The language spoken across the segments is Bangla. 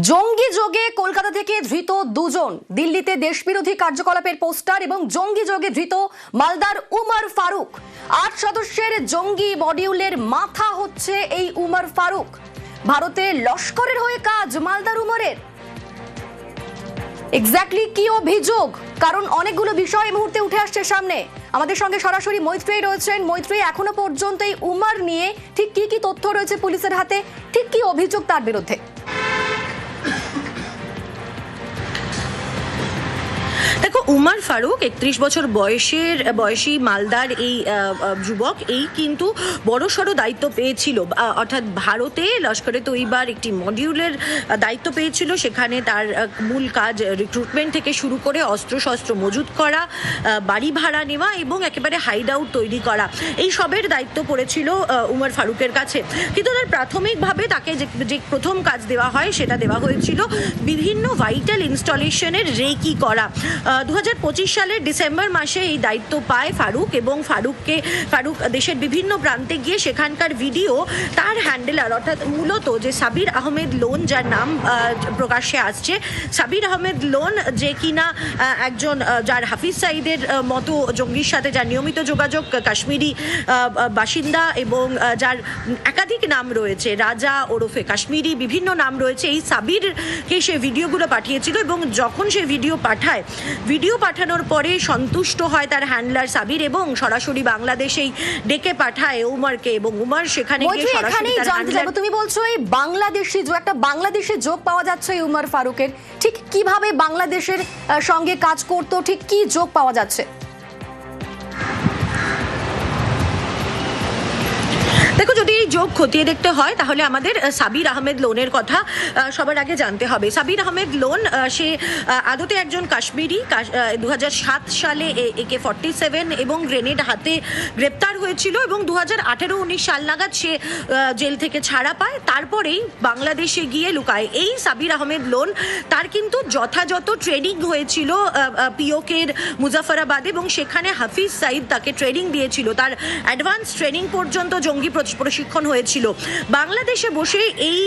জঙ্গি যোগে কলকাতা থেকে ধৃত দুজন, দিল্লিতে দেশবিরোধী কার্যকলাপের পোস্টার এবং জঙ্গি যোগে ধৃত মালদার উমর ফারুক। ৮ সদস্যের জঙ্গি মডিউলের মাথা হচ্ছে এই উমর ফারুক। ভারতে লস্করের হয়ে কাজ মালদার উমরের। এক্স্যাক্টলি কি অভিযোগ? কারণ অনেকগুলো বিষয় এই মুহূর্তে উঠে আসছে সামনে। আমাদের সঙ্গে সরাসরি মৈত্রী রয়েছেন। মৈত্রী, এখনো পর্যন্ত এই উমর নিয়ে ঠিক কি কি তথ্য রয়েছে পুলিশের হাতে, ঠিক কি অভিযোগ তার বিরুদ্ধে? দেখো, উমর ফারুক 31 বছর বয়সী মালদার এই যুবক, এই কিন্তু বড়সড় দায়িত্ব পেয়েছিল, অর্থাৎ ভারতে লস্করে তৈবার একটি মডিউলের দায়িত্ব পেয়েছিল। সেখানে তার মূল কাজ রিক্রুটমেন্ট থেকে শুরু করে অস্ত্রশস্ত্র মজুত করা, বাড়ি ভাড়া নেওয়া এবং একেবারে হাইড আউট তৈরি করা, এই সবের দায়িত্ব পড়েছিল উমর ফারুকের কাছে। কিন্তু তার প্রাথমিকভাবে তাকে যে প্রথম কাজ দেওয়া হয় সেটা দেওয়া হয়েছিল বিভিন্ন ভাইটাল ইনস্টলেশনের রেকি করা। 2025 সালের ডিসেম্বর মাসে এই দায়িত্ব পায় ফারুক, এবং ফারুক দেশের বিভিন্ন প্রান্তে গিয়ে সেখানকার ভিডিও তার হ্যান্ডেলার, অর্থাৎ মূলত যে সাবির আহমেদ লোন, যার নাম প্রকাশ্যে আসছে, সাবির আহমেদ লোন, যে কিনা একজন যার হাফিজ সাইদের মতো জঙ্গির সাথে যার নিয়মিত যোগাযোগ, কাশ্মীরি বাসিন্দা এবং যার একাধিক নাম রয়েছে, রাজা ওরফে কাশ্মীরি, বিভিন্ন নাম রয়েছে। এই সাবিরকে সে ভিডিওগুলো পাঠিয়েছিল, এবং যখন সে ভিডিও পাঠানোর পরে সন্তুষ্ট হয় তার হ্যান্ডলার সাবির, এবং সরাসরি বাংলাদেশেই ডেকে পাঠায় উমরকে, এবং উমর সেখানে গিয়ে সরাসরি তার হ্যান্ডলার। তুমি বলছো এই বাংলাদেশি যোগ পাওয়া যাচ্ছে এই উমর ফারুকের, ঠিক কিভাবে বাংলাদেশের সঙ্গে কাজ করতো, ঠিক কি যোগ পাওয়া যাচ্ছে? দেখো, যদি এই যোগ খতিয়ে দেখতে হয় তাহলে আমাদের সাবির আহমেদ লোনের কথা সবার আগে জানতে হবে। সাবির আহমেদ লোন সে আদতে একজন কাশ্মীরি। 2007 সালে AK-47 এবং গ্রেনেড হাতে গ্রেপ্তার হয়েছিল, এবং 2018-19 সাল নাগাদ সে জেল থেকে ছাড়া পায়। তারপরেই বাংলাদেশে গিয়ে লুকায়। এই সাবির আহমেদ লোন, তার কিন্তু যথাযথ ট্রেনিং হয়েছিল পিওকের মুজাফরাবাদ, এবং সেখানে হাফিজ সাইদ তাকে ট্রেনিং দিয়েছিল। তার অ্যাডভান্স ট্রেনিং পর্যন্ত জঙ্গি প্রশিক্ষণ হয়েছিল। বাংলাদেশে বসে এই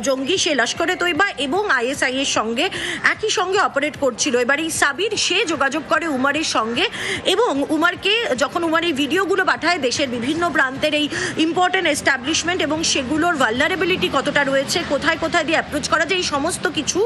জঙ্গি সে লস্করে তৈবা এবং ISI এর সঙ্গে একই সঙ্গে অপারেট করছিল। এবার এই সাবির সে যোগাযোগ করে উমরের সঙ্গে, এবং উমরকে যখন উমর এই ভিডিওগুলো পাঠায় দেশের বিভিন্ন প্রান্তের এই ইম্পর্টেন্ট এস্টাবলিশমেন্ট এবং সেগুলোর ভালনারেবিলিটি কতটা রয়েছে, কোথায় কোথায় দিয়ে অ্যাপ্রোচ করা যায়, এই সমস্ত কিছু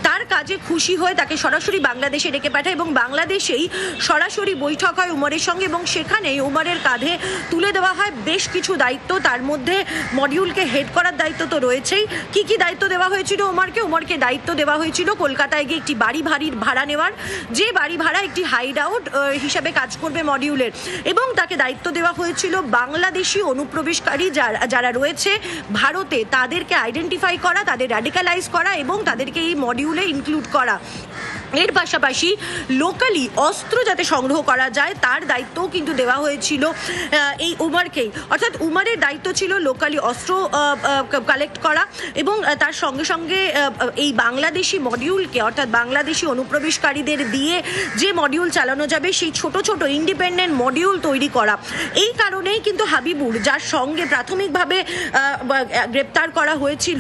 তার কাজে খুশি হয়ে তাকে সরাসরি বাংলাদেশে ডেকে পাঠায়, এবং বাংলাদেশেই সরাসরি বৈঠক হয় উমরের সঙ্গে, এবং সেখানেই উমরের কাঁধে তুলে দেওয়া হয় বেশ কিছু দায়িত্ব। তার মধ্যে মডিউলকে হেড করার দায়িত্ব তো রয়েছেই। কি কি দায়িত্ব দেওয়া হয়েছিল উমরকে দায়িত্ব দেওয়া হয়েছিল কলকাতায় গিয়ে একটি বাড়ি ভাড়া নেওয়ার, যে বাড়ি ভাড়া একটি হাইড আউট হিসাবে কাজ করবে মডিউলের, এবং তাকে দায়িত্ব দেওয়া হয়েছিল বাংলাদেশি অনুপ্রবেশকারী যারা রয়েছে ভারতে, তাদেরকে আইডেন্টিফাই করা, তাদের র্যাডিক্যালাইজ করা এবং তাদেরকে এই মডিউলে ইনক্লুড করা। এর পাশাপাশি লোকালি অস্ত্র যাতে সংগ্রহ করা যায় তার দায়িত্বও কিন্তু দেওয়া হয়েছিল এই উমরকেই। অর্থাৎ উমরের দায়িত্ব ছিল লোকালি অস্ত্র কালেক্ট করা, এবং তার সঙ্গে সঙ্গে এই বাংলাদেশি মডিউলকে, অর্থাৎ বাংলাদেশি অনুপ্রবেশকারীদের দিয়ে যে মডিউল চালানো যাবে সেই ছোট ছোট ইন্ডিপেন্ডেন্ট মডিউল তৈরি করা। এই কারণেই কিন্তু হাবিবুর, যার সঙ্গে প্রাথমিকভাবে গ্রেপ্তার করা হয়েছিল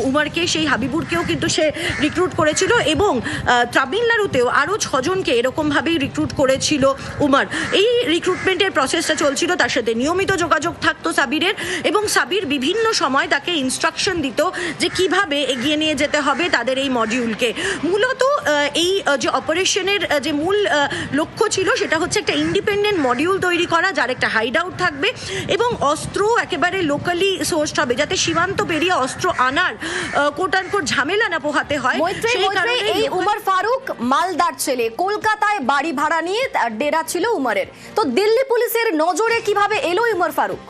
উমরকে, সেই হাবিবুরকেও কিন্তু সে রিক্রুট করেছিল, এবং তামিলনাড়ুতেও আরও 6 জনকে এরকমভাবেই রিক্রুট করেছিল উমর। এই রিক্রুটমেন্টের প্রসেসটা চলছিল, তার সাথে নিয়মিত যোগাযোগ থাকতো সাবিরের, এবং সাবির বিভিন্ন সময় তাকে ইনস্ট্রাকশন দিত যে কিভাবে এগিয়ে নিয়ে যেতে হবে তাদের এই মডিউলকে। মূলত এই যে অপারেশনের যে মূল লক্ষ্য ছিল সেটা হচ্ছে একটা ইন্ডিপেন্ডেন্ট মডিউল তৈরি করা, যার একটা হাইড আউট থাকবে, এবং অস্ত্র একেবারে লোকালি সোর্স হবে, যাতে সীমান্ত পেরিয়ে অস্ত্র আনার কোটানকোট ঝামেলা না পোহাতে হয়। এই উমর ফারুক মালদার ছেলে, কলকাতায় বাড়ি ভাড়া নিয়ে ডেরা ছিল উমরের। তো দিল্লি পুলিশের নজরে কিভাবে এলো উমর ফারুক?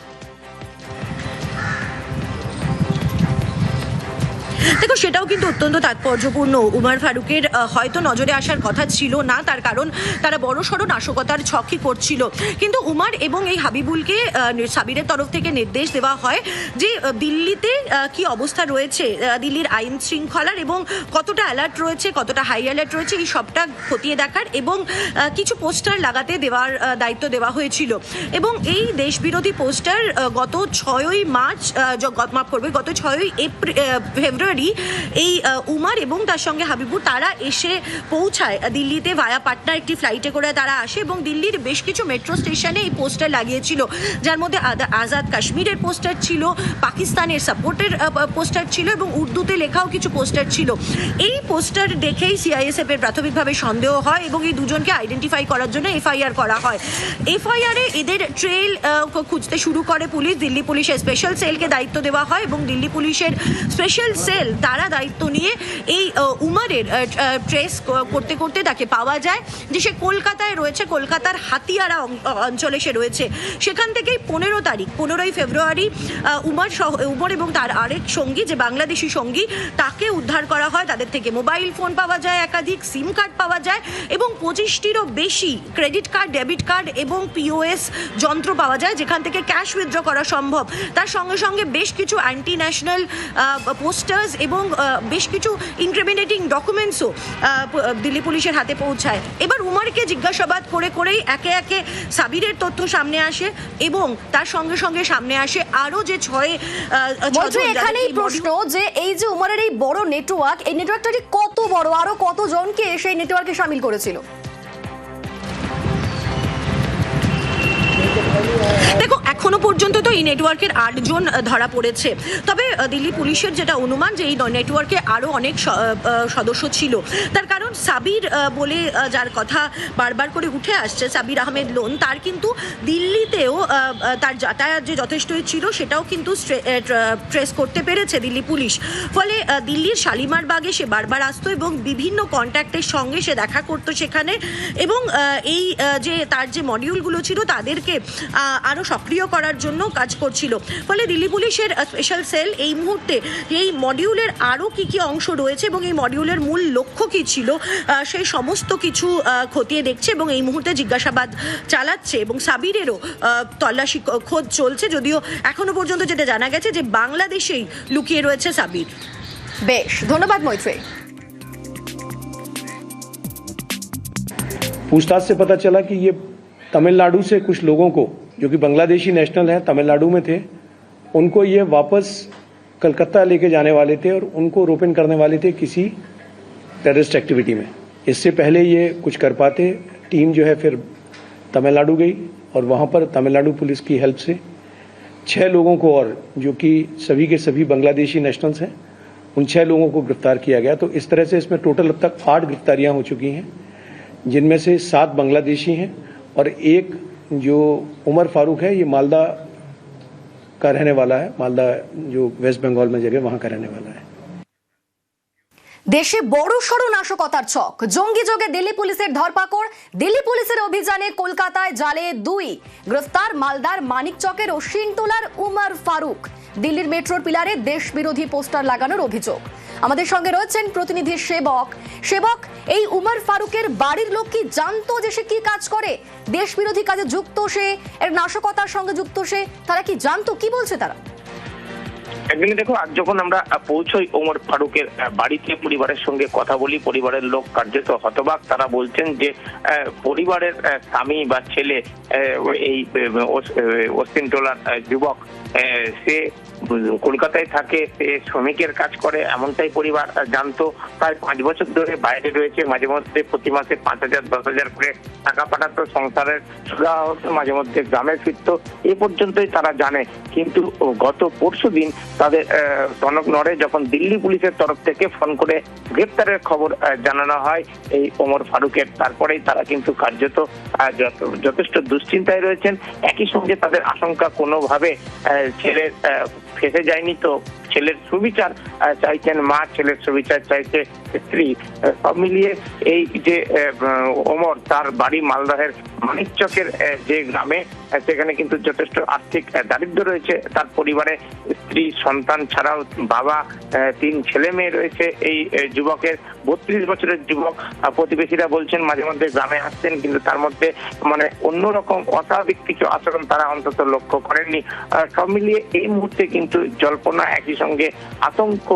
দেখো, সেটাও কিন্তু অত্যন্ত তাৎপর্যপূর্ণ। উমর ফারুকের হয়তো নজরে আসার কথা ছিল না, তার কারণ তারা বড়সড় নাশকতার ছকই করছিল। কিন্তু উমর এবং এই হাবিবুলকে সাবিরের তরফ থেকে নির্দেশ দেওয়া হয় যে দিল্লিতে কি অবস্থা রয়েছে, দিল্লির আইন শৃঙ্খলার, এবং কতটা অ্যালার্ট রয়েছে, কতটা হাই অ্যালার্ট রয়েছে, এই সবটা খতিয়ে দেখার, এবং কিছু পোস্টার লাগাতে দেওয়ার দায়িত্ব দেওয়া হয়েছিল। এবং এই দেশবিরোধী পোস্টার গত 6ই ফেব্রুয়ারি এই উমার এবং তার সঙ্গে হাবিবুর তারা এসে পৌঁছায় দিল্লিতে ভায়া পাটনা একটি ফ্লাইটে করে তারা আসে এবং দিল্লির বেশ কিছু মেট্রো স্টেশনে এই পোস্টার লাগিয়েছিল, যার মধ্যে আজাদ কাশ্মীরের পোস্টার ছিল, পাকিস্তানের সাপোর্টের পোস্টার ছিল এবং উর্দুতে লেখাও কিছু পোস্টার ছিল। এই পোস্টার দেখেই সিআইএসএফ এর প্রাথমিকভাবে সন্দেহ হয় এবং এই দুজনকে আইডেন্টিফাই করার জন্য এফআইআর করা হয়। এফআইআরে এদের ট্রেল খুঁজতে শুরু করে পুলিশ। দিল্লি পুলিশের স্পেশাল সেলকে দায়িত্ব দেওয়া হয় এবং দিল্লি পুলিশের স্পেশাল সেল তারা দায়িত্ব নিয়ে এই উমারের ট্রেস করতে করতে তাকে পাওয়া যায় যে সে কলকাতায় রয়েছে, কলকাতার হাতিয়ারা অঞ্চলে সে রয়েছে। সেখান থেকেই 15ই ফেব্রুয়ারি উমর এবং তার আরেক সঙ্গী যে বাংলাদেশি সঙ্গী তাকে উদ্ধার করা হয়। তাদের থেকে মোবাইল ফোন পাওয়া যায়, একাধিক সিম কার্ড পাওয়া যায় এবং 25টিরও বেশি ক্রেডিট কার্ড, ডেবিট কার্ড এবং পিওএস যন্ত্র পাওয়া যায় যেখান থেকে ক্যাশ উইথড্র করা সম্ভব। তার সঙ্গে সঙ্গে বেশ কিছু অ্যান্টি ন্যাশনাল পোস্টার্স এবং বেশ কিছু ইনক্রিমিনেটিং ডকুমেন্টসও দিল্লি পুলিশের হাতে পৌঁছায়। এবার উমরকে জিজ্ঞাসাবাদ করেই একে একে সাবিরের তথ্য সামনে আসে এবং তার সঙ্গে সঙ্গে সামনে আসে আরো যে এখানেই প্রশ্ন যে এই যে উমরের এই বড় নেটওয়ার্ক, এই নেটওয়ার্কটা ঠিক কত বড়, আরো কতজনকে সেই নেটওয়ার্কে শামিল করেছিল? দেখো, এখনো পর্যন্ত তো এই নেটওয়ার্কের 8 জন ধরা পড়েছে, তবে দিল্লি পুলিশের যেটা অনুমান যে এই নেটওয়ার্কে আরো অনেক সদস্য ছিল। তার কারণ সাবির বলে যার কথা বারবার করে উঠে আসছে, সাবির আহমেদ লোন, তার কিন্তু দিল্লিতেও তার যাতায়াত যে যথেষ্টই ছিল সেটাও কিন্তু ট্রেস করতে পেরেছে দিল্লি পুলিশ। ফলে দিল্লির শালিমার বাগে সে বারবার আসতো এবং বিভিন্ন কন্ট্যাক্টের সঙ্গে সে দেখা করতো সেখানে এবং এই যে তার যে মডিউলগুলো ছিল তাদেরকে আরো সক্রিয় করার জন্য কাজ করছিল। ফলে দিল্লি পুলিশের স্পেশাল সেল এই মুহূর্তে এই মডিউলের আরো কি অংশ রয়েছে এবং এই মডিউলের মূল লক্ষ্য কি ছিল সেই সমস্ত কিছু খতিয়ে দেখছে এবং এই মুহূর্তে জিজ্ঞাসাবাদ চালাচ্ছে এবং সাবিরেরও তল্লাশি খোঁজ চলছে, যদিও এখনো পর্যন্ত যেটা জানা গেছে যে বাংলাদেশেই লুকিয়ে রয়েছে সাবির। বেশ, ধন্যবাদ মৈত্রী। पूछताछ से पता चला कि ये तमिलनाडु से कुछ लोगों को जो कि बांग्लादेशी नेशनल हैं, तमिलनाडु में थे, उनको ये वापस कलकत्ता लेके जाने वाले थे और उनको रोपन करने वाले थे किसी टेररिस्ट एक्टिविटी में। इससे पहले ये कुछ कर पाते, टीम जो है फिर तमिलनाडु गई और वहाँ पर तमिलनाडु पुलिस की हेल्प से 6 लोगों को, और जो कि सभी के सभी बांग्लादेशी नेशनल्स हैं, उन 6 लोगों को गिरफ्तार किया गया। तो इस तरह से इसमें टोटल अब तक 8 गिरफ्तारियां हो चुकी हैं, जिनमें से 7 बांग्लादेशी हैं और एक जो उमर फारूक है ये मालदा का रहने वाला है, मालदा जो वेस्ट बंगाल में जगह वहां का रहने वाला है। দেশে বড় সড় নাশকতার ছক, জঙ্গি যোগে দিল্লি পুলিশের ধরপাকড়। দিল্লি পুলিশের অভিযানে কলকাতায় জালে 2, গ্রেফতার মালদার মানিকচকের ও শিংতলার উমর ফারুক। দিল্লির মেট্রোর পিলারে দেশ বিরোধী পোস্টার লাগানোর অভিযোগ। আমাদের সঙ্গে রয়েছেন প্রতিনিধি সেবক। এই উমর ফারুকের বাড়ির লোক কি জানতো যে সে কি কাজ করে, দেশ বিরোধী কাজে যুক্ত সে, এর নাশকতার সঙ্গে যুক্ত সে, তারা কি জানতো, কি বলছে তারা? একদিন দেখো, আজ যখন আমরা পৌঁছই ওমর ফারুকের বাড়িতে, পরিবারের সঙ্গে কথা বলি, পরিবারের লোক কার্যত হতবাক। তারা বলছেন যে পরিবারের স্বামী বা ছেলে এই অস্তিনটোলার যুবক, সে কলকাতায় থাকে, সে শ্রমিকের কাজ করে, এমনটাই পরিবার জানতো। প্রায় 5 বছর ধরে বাইরে রয়েছে, মাঝে মধ্যে প্রতি মাসে 5,000 10,000 করে টাকা পাঠাতো, সংসারের সুরা হতো, মাঝে মধ্যে গ্রামে ফিরতো, এ পর্যন্তই তারা জানে। কিন্তু গত পরশুদিন তাদের টনক নড়ে যখন দিল্লি পুলিশের তরফ থেকে ফোন করে গ্রেপ্তারের খবর জানানো হয় এই ওমর ফারুকের। তারপরেই তারা কিন্তু কার্যত যথেষ্ট দুশ্চিন্তায় রয়েছেন। একই সঙ্গে তাদের আশঙ্কা কোনোভাবে ছেলের ফেসে যায়নি, তো ছেলের সুবিচার চাইছেন মা, ছেলের সুবিচার চাইছে স্ত্রী। সব মিলিয়ে এই যে ওমর, তার বাড়ি মালদহের মানিকচকের যে গ্রামে, সেখানে কিন্তু যথেষ্ট আর্থিক দারিদ্র্য রয়েছে তার পরিবারে। স্ত্রী, সন্তান ছাড়াও বাবা, 3 ছেলে মেয়ে রয়েছে এই যুবকের। 32 বছরের যুবক। প্রতিবেশীরা বলছেন মাঝে মধ্যে গ্রামে আসতেন, কিন্তু তার মধ্যে মানে অন্যরকম অস্বাভাবিক কিছু আচরণ তারা অন্তত লক্ষ্য করেননি। সব মিলিয়ে এই মুহূর্তে কিন্তু জল্পনা, একই সঙ্গে আতঙ্ক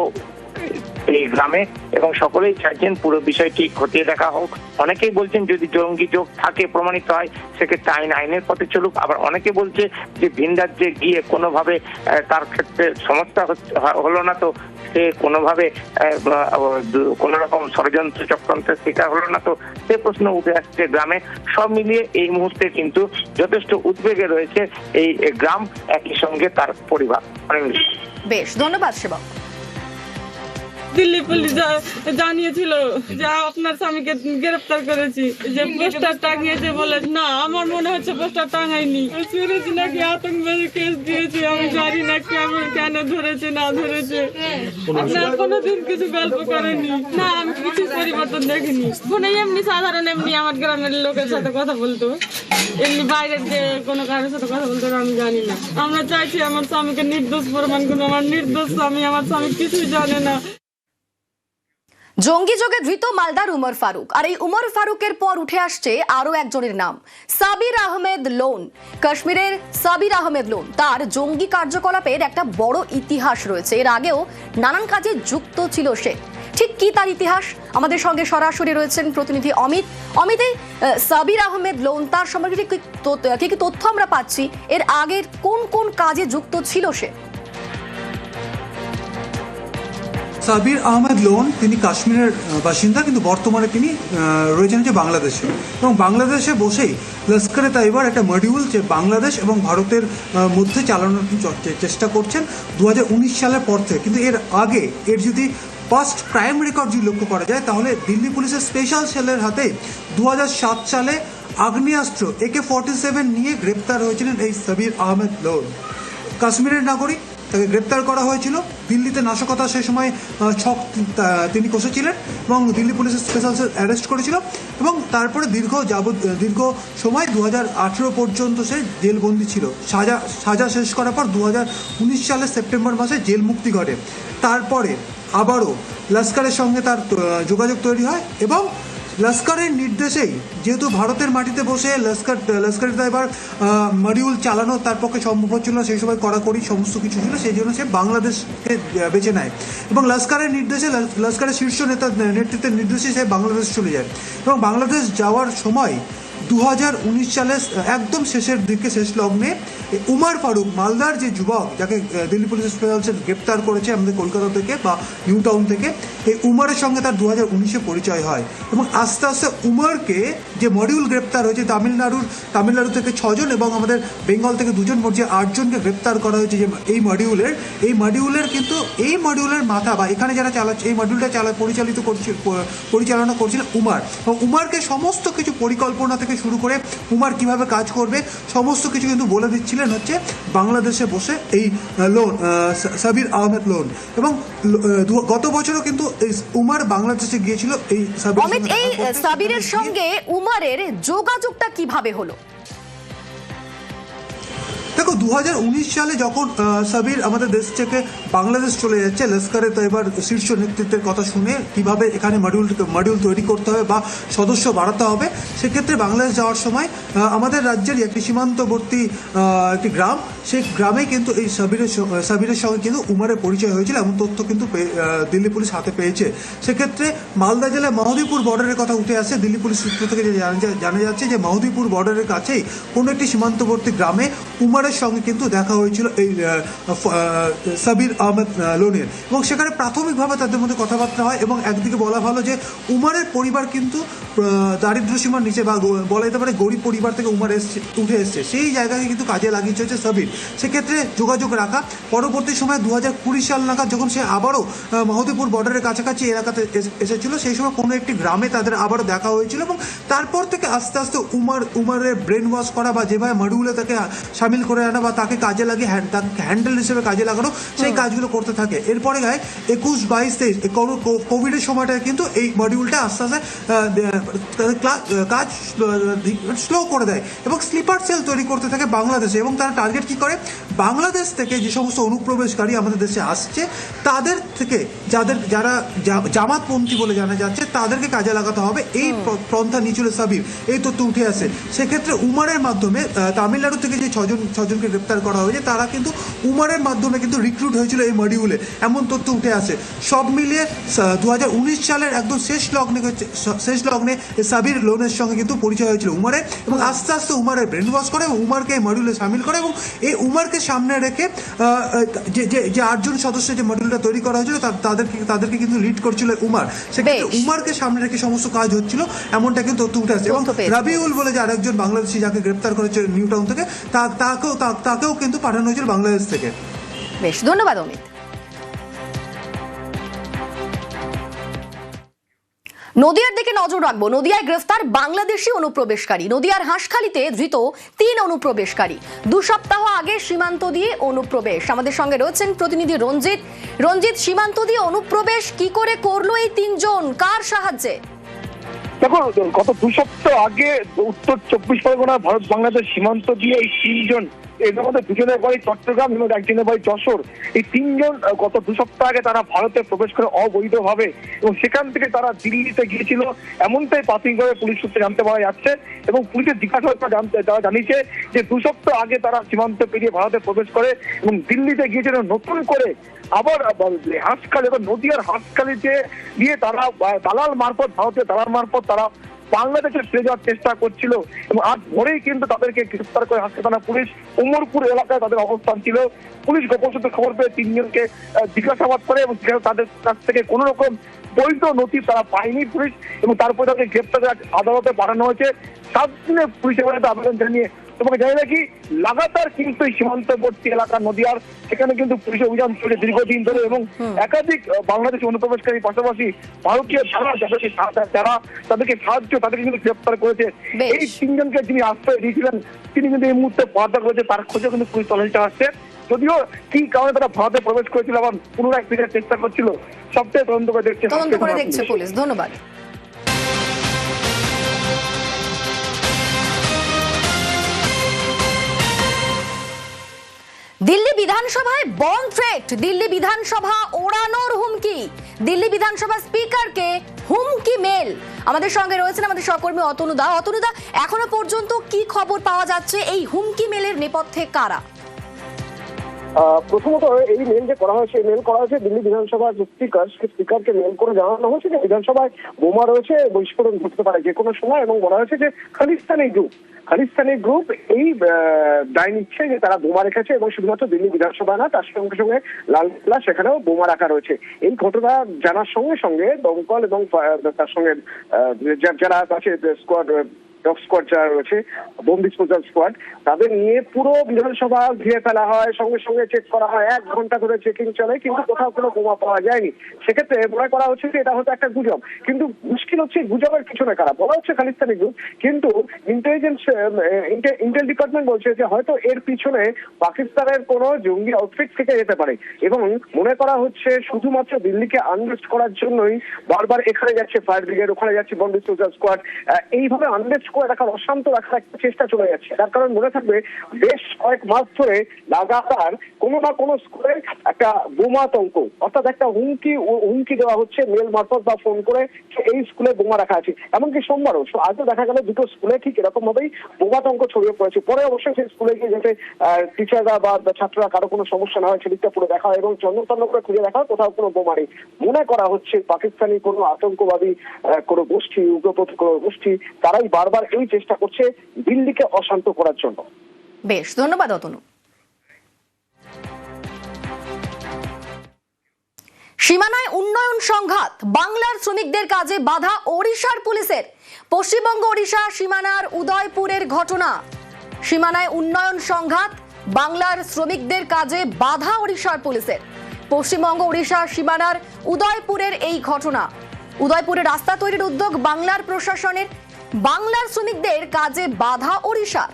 এই গ্রামে এবং সকলেই চাইছেন পুরো বিষয়টি খতিয়ে দেখা হোক। অনেকেই বলছেন যদি জঙ্গি যোগ থাকে প্রমাণিত হয় সেক্ষেত্রে আইনের পথে চলুক, আবার অনেকে বলছে যে ভিন রাজ্যে গিয়ে কোনোভাবে তার ক্ষেত্রে সমস্যা হলো না তো, সে কোনোভাবে কোন রকম ষড়যন্ত্র চক্রান্তের শিকার হলো না তো, সে প্রশ্ন উঠে আসছে গ্রামে। সব মিলিয়ে এই মুহূর্তে কিন্তু যথেষ্ট উদ্বেগে রয়েছে এই গ্রাম, একই সঙ্গে তার পরিবার। বেশ, ধন্যবাদ সেবক। দিল্লি পুলিশ জানিয়েছিল যে আপনার স্বামীকে গ্রেফতার করেছি, যে পোস্টার টাঙিয়েছে বলে। না, আমার মনে হচ্ছে পোস্টার টাঙাইনি, শুনেছি নাকি আতঙ্কবাদী কেস দিয়েছে। আমি জানি না কেন ধরেছে না ধরেছে। আপনার কোনোদিন কিছু গল্প করেনি না, আমি কিছু পরিবর্তন দেখিনি। ফোনে এমনি সাধারণ এমনি আমার গ্রামের লোকের সাথে কথা বলতো, এমনি বাইরের যে কোনো কারোর সাথে কথা বলতো আমি জানি না। আমরা চাইছি আমার স্বামীকে নির্দোষ প্রমাণ করুন। আমার নির্দোষ স্বামী, আমার স্বামী কিছুই জানে না। জঙ্গি যোগে ধৃত মালদার উমর ফারুক, আর এই উমর ফারুকের পর উঠে আসছে আরো একজনের নাম, সাবির আহমেদ লোন। কাশ্মীরের সাবির আহমেদ লোন, তার জঙ্গি কার্যকলাপের একটা বড় ইতিহাস রয়েছে। এর আগেও নানান কাজে যুক্ত ছিল সে। ঠিক কি তার ইতিহাস? আমাদের সঙ্গে সরাসরি রয়েছেন প্রতিনিধি অমিত। অমিত, এই সাবির আহমেদ লোন, তার সম্পর্কে কি তথ্য আমরা পাচ্ছি? এর আগের কোন কোন কাজে যুক্ত ছিল সে? সাবির আহমেদ লোন তিনি কাশ্মীরের বাসিন্দা, কিন্তু বর্তমানে তিনি রয়েছেন যে বাংলাদেশে, এবং বাংলাদেশে বসেই লস্করে তাইবার একটা মডিউল যে বাংলাদেশ এবং ভারতের মধ্যে চালানোর চেষ্টা করছেন 2019 সালের পর থেকে। কিন্তু এর আগে এর যদি পাস্ট ক্রাইম রেকর্ড যদি লক্ষ্য করা যায় তাহলে দিল্লি পুলিশের স্পেশাল সেলের হাতে 2007 সালে আগ্নেয়াস্ত্র AK-47 নিয়ে গ্রেপ্তার হয়েছিলেন এই সাবির আহমেদ লোন। কাশ্মীরের নাগরিক, তাকে গ্রেপ্তার করা হয়েছিল। দিল্লিতে নাশকতা সেই সময় তিনি কষেছিলেন এবং দিল্লি পুলিশের স্পেশাল সেল অ্যারেস্ট করেছিল, এবং তারপরে দীর্ঘ সময় 2018 পর্যন্ত সে জেলবন্দি ছিল। সাজা শেষ করার পর 2019 সালের সেপ্টেম্বর মাসে জেল মুক্তি ঘটে। তারপরে আবারও লস্করের সঙ্গে তার যোগাযোগ তৈরি হয়, এবং লস্করের নির্দেশেই, যেহেতু ভারতের মাটিতে বসে লস্করের তাইবার মডিউল চালানো তার পক্ষে সম্ভব হচ্ছিল না, সেই সময় কড়াকড়ি সমস্ত কিছু ছিল, সেই জন্য সে বাংলাদেশকে বেছে নেয়, এবং লস্করের নির্দেশে, লস্করের শীর্ষ নেতৃত্বের নির্দেশে সে বাংলাদেশ চলে যায়। এবং বাংলাদেশ যাওয়ার সময় 2019 সালে একদম শেষের দিকে, শেষ লগ্নে উমর ফারুক, মালদার যে যুবক যাকে দিল্লি পুলিশ স্পেশাল সেল গ্রেপ্তার করেছে আমাদের কলকাতা থেকে বা নিউ টাউন থেকে, এই উমরের সঙ্গে তার 2019-এ পরিচয় হয়। এবং আস্তে আস্তে উমরকে, যে মডিউল গ্রেপ্তার হয়েছে তামিলনাড়ু থেকে 6 জন এবং আমাদের বেঙ্গল থেকে 2 জন, মোট যে 8 জনকে গ্রেপ্তার করা হয়েছে যে এই মডিউলের কিন্তু এই মডিউলের মাথা বা এখানে যারা চালাচ্ছে, এই মডিউলটা পরিচালনা করছিল উমর। এবং উমরকে সমস্ত কিছু পরিকল্পনা থেকে শুরু করে উমর কিভাবে কাজ করবে সমস্ত কিছু কিন্তু বলে দিচ্ছিলেন হচ্ছে বাংলাদেশে বসে এই লোন, সাবির আহমেদ লোন। এবং গত বছরও কিন্তু উমর বাংলাদেশে গিয়েছিল এই অমিত, এই সাবিরের সঙ্গে উমরের যোগাযোগটা কিভাবে হলো? দেখো, 2019 সালে যখন সাবির আমাদের দেশ থেকে বাংলাদেশ চলে যাচ্ছে, লস্করে তাইবার শীর্ষ নেতৃত্বের কথা শুনে কিভাবে এখানে মডিউল তৈরি করতে হবে বা সদস্য বাড়াতে হবে, সেক্ষেত্রে বাংলাদেশ যাওয়ার সময় আমাদের রাজ্যের একটি সীমান্তবর্তী একটি গ্রাম, সেই গ্রামে কিন্তু এই সাবিরের সঙ্গে কিন্তু উমরের পরিচয় হয়েছিল, এমন তথ্য কিন্তু দিল্লি পুলিশ হাতে পেয়েছে। সেক্ষেত্রে মালদা জেলায় মাহদিপুর বর্ডারের কথা উঠে আসছে। দিল্লি পুলিশ সূত্র থেকে জানা যাচ্ছে যে মাহদিপুর বর্ডারের কাছেই কোনো একটি সীমান্তবর্তী গ্রামে উমরের সঙ্গে কিন্তু দেখা হয়েছিল এই সাবির আহমেদ লোনের, এবং সেখানে প্রাথমিকভাবে তাদের মধ্যে কথাবার্তা হয়। এবং একদিকে বলা ভালো যে উমরের পরিবার কিন্তু দারিদ্র্য সীমার নিচে বা বলা যেতে পারে গরিব পরিবার থেকে উমর উঠে এসছে, সেই জায়গাকে কিন্তু কাজে লাগিয়েছে হচ্ছে সাবির। সেক্ষেত্রে যোগাযোগ রাখা। পরবর্তী সময় 2020 সাল নাগাদ যখন সে আবারও মাহদিপুর বর্ডারের কাছাকাছি এলাকাতে এসেছিল, সেই সময় কোনো একটি গ্রামে তাদের আবারও দেখা হয়েছিল, এবং তারপর থেকে আস্তে আস্তে উমরের ব্রেন ওয়াশ করা বা যেভাবে মডিউলে তাকে সামিল করে আনা বা তাকে কাজে লাগিয়ে তাকে হ্যান্ডেল হিসেবে কাজে লাগানো, সেই কাজগুলো করতে থাকে। এরপরে 21, 22, 23 কোভিডের সময়টায় কিন্তু এই মডিউলটা আস্তে আস্তে কাজ স্লো করে দেয় এবং স্লিপার সেল তৈরি করতে থাকে বাংলাদেশে। এবং তারা টার্গেট কি করে, বাংলাদেশ থেকে যে সমস্ত অনুপ্রবেশকারী আমাদের দেশে আসছে তাদের থেকে যারা জামাতপন্থী বলে জানা যাচ্ছে তাদেরকে কাজে লাগাতে হবে, এই পন্থা নিয়ে চলে সাবির। এই তথ্য উঠে আসে। সেক্ষেত্রে উমরের মাধ্যমে তামিলনাড়ু থেকে যে ছজন কজনকে গ্রেপ্তার করা হয়েছে তারা কিন্তু উমারের মাধ্যমে কিন্তু রিক্রুট হয়েছিল এই মডিউলে, এমন তথ্য উঠে আসে। সব মিলিয়ে 2019 সালের একদম শেষ লগ্নে সাবির লোনের সঙ্গে কিন্তু পরিচয় হয়েছিল উমারের, এবং আস্তে আস্তে উমারের ব্রেন ওয়াশ করে এবং উমারকে এই মডিউলে সামিল করে, এবং এই উমারকে সামনে রেখে যে 8 জন সদস্য যে মডিউলটা তৈরি করা হয়েছিল তাদেরকে কিন্তু লিড করছিল উমার। সেক্ষেত্রে উমারকে সামনে রেখে সমস্ত কাজ হচ্ছিল, এমনটা কিন্তু তথ্য উঠে আসছে। এবং রাবিউল বলে যে আরেকজন বাংলাদেশি যাকে গ্রেপ্তার করেছে নিউ টাউন থেকে, তাকেও কিন্তু পাঠানো হয়েছিল বাংলাদেশ থেকে। বেশ, ধন্যবাদ অমিত। নদিয়ার দিকে নজর রাখবো। নদিয়ায় গ্রেফতার বাংলাদেশি অনুপ্রবেশকারী। নদিয়ার হাঁসখালিতে ধৃত 3 অনুপ্রবেশকারী। 2 সপ্তাহ আগে সীমান্ত দিয়ে অনুপ্রবেশ। আমাদের সঙ্গে রয়েছেন প্রতিনিধি রঞ্জিত, সীমান্ত দিয়ে অনুপ্রবেশ কি করে করলো এই 3 জন, কার সাহায্যে? দেখো, গত 2 সপ্তাহ আগে উত্তর 24 পরগনা ভারত বাংলাদেশ সীমান্ত দিয়ে এই 3 জন, এর মধ্যে 2 জনের বাড়ি চট্টগ্রাম এবং 1 জনের বাড়ি যশোর, এই 3 জন গত 2 সপ্তাহ আগে তারা ভারতে প্রবেশ করে অবৈধভাবে, এবং সেখান থেকে তারা দিল্লিতে গিয়েছিল এমনটাই প্রাথমিকভাবে পুলিশ সূত্রে জানতে পারা যাচ্ছে। এবং পুলিশের জিজ্ঞাসাবাদ তারা জানিয়েছে যে 2 সপ্তাহ আগে তারা সীমান্ত পেরিয়ে ভারতে প্রবেশ করে এবং দিল্লিতে গিয়েছিল নতুন করে আবার হাঁসখালি, নদিয়ার হাঁসখালিতে গিয়ে তারা ভারতীয় দালাল মারফত তারা বাংলাদেশে ফিরে যাওয়ার চেষ্টা করছিল। এবং আজ ভোরেই কিন্তু তাদেরকে গ্রেফতার করে হাসপাতাল থানা পুলিশ উমরপুর এলাকায় তাদের অবস্থান ছিল। পুলিশ গোপন সূত্রে খবর পেয়ে 3 জনকে জিজ্ঞাসাবাদ করে এবং তাদের কাছ থেকে কোন রকম বৈধ নথি তারা পায়নি পুলিশ, এবং তারপরে তাকে গ্রেফতার করে আদালতে পাঠানো হয়েছে। 7 দিনের পুলিশের বাড়িতে আবেদন জানিয়ে তোমাকে জানি রাখি, লাগাতার কিন্তু সীমান্তবর্তী এলাকা নদিয়ার সেখানে কিন্তু পুলিশের অভিযান চলে দীর্ঘদিন ধরে, এবং একাধিক বাংলাদেশি অনুপ্রবেশকারী পাশাপাশি ভারতীয় যারা তাদেরকে তাদেরকে কিন্তু গ্রেপ্তার করেছে। এই 3 জনকে যিনি আশ্রয় দিয়েছিলেন তিনি কিন্তু এই মুহূর্তে পলাতক রয়েছে, তার খোঁজে কিন্তু পুলিশ তল্লাশি চালাচ্ছে। যদিও কি কারণে তারা ভারতে প্রবেশ করেছিল আবার পুনরায় ফেরার চেষ্টা করছিল, সবটাই তদন্ত করে দেখছে পুলিশ। ধন্যবাদ। দিল্লি বিধানসভায় বন্ধ থ্রেট, দিল্লি বিধানসভা ওড়ানোর হুমকি, দিল্লি বিধানসভা স্পিকারকে হুমকি মেল। আমাদের সঙ্গে রয়েছেন আমাদের সহকর্মী অতনুদা। এখনো পর্যন্ত কি খবর পাওয়া যাচ্ছে, এই হুমকি মেলের নেপথ্যে কারা? প্রথমত এই মেল যে করা হয়েছে, মেল করা হয়েছে দিল্লি বিধানসভার যে স্পিকার, সেই স্পিকারকে মেল করে জানানো হয়েছে যে বিধানসভায় বোমা রয়েছে, বিস্ফোরণ ঘটতে পারে যে কোনো সময়, এবং বলা হয়েছে যে খালিস্তানি গ্রুপ এই দায় নিচ্ছে যে তারা বোমা রেখেছে, এবং শুধুমাত্র দিল্লি বিধানসভা না, তার সঙ্গে সঙ্গে লালকেল্লা সেখানেও বোমা রাখা রয়েছে। এই ঘটনা জানার সঙ্গে সঙ্গে দমকল এবং তার সঙ্গে যারা আছে ডগ স্কোয়াড যারা রয়েছে, বোম ডিসপোজাল স্কোয়াড, তাদের নিয়ে পুরো বিধানসভা ঘিরে ফেলা হয়, সঙ্গে সঙ্গে চেক করা হয়, 1 ঘন্টা ধরে চেকিং চলে, কিন্তু কোথাও কোনো বোমা পাওয়া যায়নি। সেক্ষেত্রে মনে করা হচ্ছে যে এটা হয়তো একটা গুজব, কিন্তু মুশকিল হচ্ছে গুজবের পিছনে কারা। বলা হচ্ছে খালিস্তানি গ্রুপ, কিন্তু ইন্টেল ডিপার্টমেন্ট বলছে যে হয়তো এর পিছনে পাকিস্তানের কোনো জঙ্গি আউটফিট থেকে যেতে পারে, এবং মনে করা হচ্ছে শুধুমাত্র দিল্লিকে আনরেস্ট করার জন্যই বারবার এখানে যাচ্ছে ফায়ার ব্রিগেড, ওখানে যাচ্ছে বোম ডিসপোজাল স্কোয়াড, এইভাবে আনরেস্ট করে রাখার, অশান্ত রাখার একটা চেষ্টা চলে যাচ্ছে। তার কারণ মনে থাকবে বেশ কয়েক মাস ধরে লাগাতার কোনো না কোনো স্কুলে একটা বোমা আতঙ্ক, অর্থাৎ একটা হুমকি দেওয়া হচ্ছে মেল মারফত বা ফোন করে এই স্কুলে বোমা রাখা আছে। এমনকি সোমবারও আজও দেখা গেল 2টো স্কুলে ঠিক এরকম ভাবেই বোমা আতঙ্ক ছড়িয়ে পড়েছে। পরে অবশ্যই সেই স্কুলে গিয়ে যাতে টিচাররা বা ছাত্ররা কারো কোনো সমস্যা না হয় সেদিকটা পুরো দেখা হয়, এবং চন্দ্রতন্ন করে খুঁজে দেখা হয় কোথাও কোনো বোমা নেই। মনে করা হচ্ছে পাকিস্তানি কোনো আতঙ্কবাদী কোনো গোষ্ঠী, উগ্রপন্থী কোনো গোষ্ঠী, তারাই বারবার এই চেষ্টা করছে দিল্লিকে অশান্ত করার জন্য। বেশ, ধন্যবাদ অতনু। সীমানায় উন্নয়ন সংঘাত, বাংলার শ্রমিকদের কাজে বাধা ওড়িশার পুলিশের। পশ্চিমবঙ্গ ওড়িশা সীমানার উদয়পুরের ঘটনা। সীমানায় উন্নয়ন সংঘাত, বাংলার শ্রমিকদের কাজে বাধা ওড়িশার পুলিশের। পশ্চিমবঙ্গ ওড়িশা সীমানার উদয়পুরের এই ঘটনা। উদয়পুরে রাস্তা তৈরির উদ্যোগ বাংলার প্রশাসনের, বাংলার শ্রমিকদের কাজে বাধা ওড়িশা।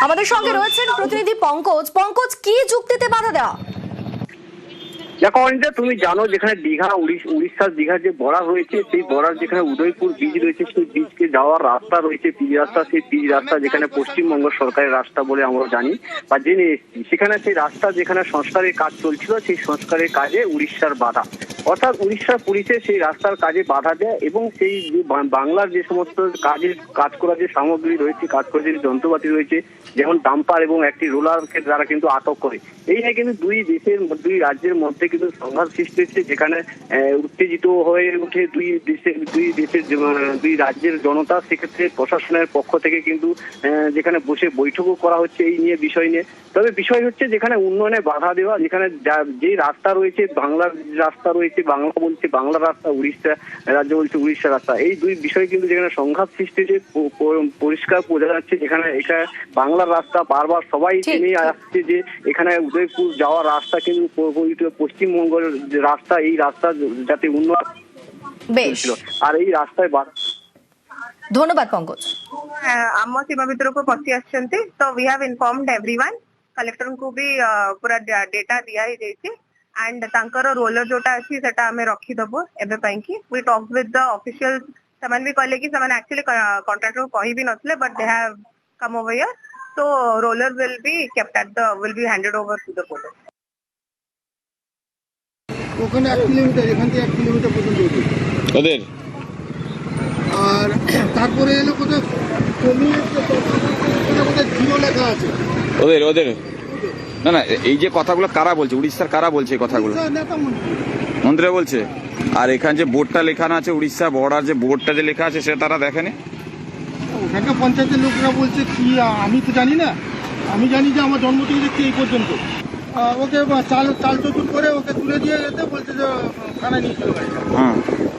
আমাদের সঙ্গে রয়েছেন প্রতিনিধি পঙ্কজ। কি যুক্তিতে বাধা দেওয়া? দেখো অনিতা, তুমি জানো যেখানে দীঘা উড়িষ্যার দীঘার যে বর্ডার রয়েছে, সেই বর্ডার যেখানে উদয়পুর বীজ রয়েছে, সেই বীজকে যাওয়ার রাস্তা রয়েছে, পিচ রাস্তা, সেই পিচ রাস্তা যেখানে পশ্চিমবঙ্গ সরকারের রাস্তা বলে আমরা জানি বা জেনে এসেছি, সেখানে সেই রাস্তা যেখানে সংস্কারের কাজ চলছিল, সেই সংস্কারের কাজে উড়িষ্যার বাধা, অর্থাৎ উড়িষ্যার পুলিশে সেই রাস্তার কাজে বাধা দেয় এবং সেই বাংলার যে সমস্ত কাজ করার যে সামগ্রী রয়েছে, কাজ করার যে যন্ত্রপাতি রয়েছে, যেমন ডাম্পার এবং একটি রোলারকে দ্বারা কিন্তু আটক করে। এই নিয়ে কিন্তু দুই রাজ্যের মধ্যে কিন্তু সংঘাত সৃষ্টি হচ্ছে, যেখানে উত্তেজিত হয়ে উঠে দুই রাজ্যের জনতা। সেক্ষেত্রে প্রশাসনের পক্ষ থেকে কিন্তু যেখানে বসে বৈঠকও করা হচ্ছে এই নিয়ে বিষয় নিয়ে। তবে বিষয় হচ্ছে যেখানে উন্নয়নে বাধা দেওয়া, যেখানে যে রাস্তা রয়েছে, বাংলার রাস্তা রয়েছে, বাংলা বলছে বাংলা রাস্তা, উড়িষ্যা রাজ্য বলছে উড়িষ্যা রাস্তা, এই দুই বিষয় কিন্তু যেখানে সংঘাত সৃষ্টি হচ্ছে পরিষ্কার বোঝা যাচ্ছে। যেখানে এখানে বাংলার রাস্তা বারবার সবাই জেনে আসছে যে এখানে উদয়পুর যাওয়ার রাস্তা কিন্তু পশ্চিমবঙ্গের রাস্তা, এই রাস্তা যাতে উন্নয়ন বেশ, আর এই রাস্তায় ধন্যবাদ পঙ্কজ। ଆମ ସୀମା ଭିତରକୁ ପଶି ଆସିଛନ୍ତି, ତ वी हैव इन्फॉर्मड एवरीवन। କଲେକ୍ଟରଙ୍କୁ ବି ପୁରା ଡେଟା ଦିଆ ହେଇଯାଇଛି ଆଣ୍ଡ ତାଙ୍କର ରୋଲର ଯୋଉଟା ଅଛି ସେଟା ଆମେ ରଖିଦବୁ ଏବେ ପାଇଁ କି। We talk with the official, ସେମାନେ ବି କହିଲେ କି ସେମାନେ ଆକ୍ଚୁଆଲି କଣ୍ଟ୍ରାକ୍ଟରକୁ କହି ବି ନଥିଲେ, but they have come over here, so roller will be kept at the will be handed over to the police। ওখানে 1 কিলোমিটার, এখান থেকে 1 কিলোমিটার পর্যন্ত ওদের। আর তারপরে এলো কোথায় কমিয়ে কোথায় জিরো লেখা আছে ওদের না না, এই যে কথাগুলো কারা বলছে, উড়িষ্যার কারা বলছে এই কথাগুলো? নেতা মন্ত্রীরা বলছে। আর এখানে যে বোর্ডটা লেখানো আছে উড়িষ্যা বর্ডার, যে বোর্ডটা যে লেখা আছে সেটা তারা দেখেনি? ওখানকার পঞ্চায়েতের লোকরা বলছে কি, আমি তো জানি না। আমি জানি যে আমার জন্ম থেকে দেখছি এই পর্যন্ত। ওকে চাল চতুর করে ওকে তুলে দিয়ে যেতে বলছে যে থানায় নিয়ে চলে গেছে। হ্যাঁ।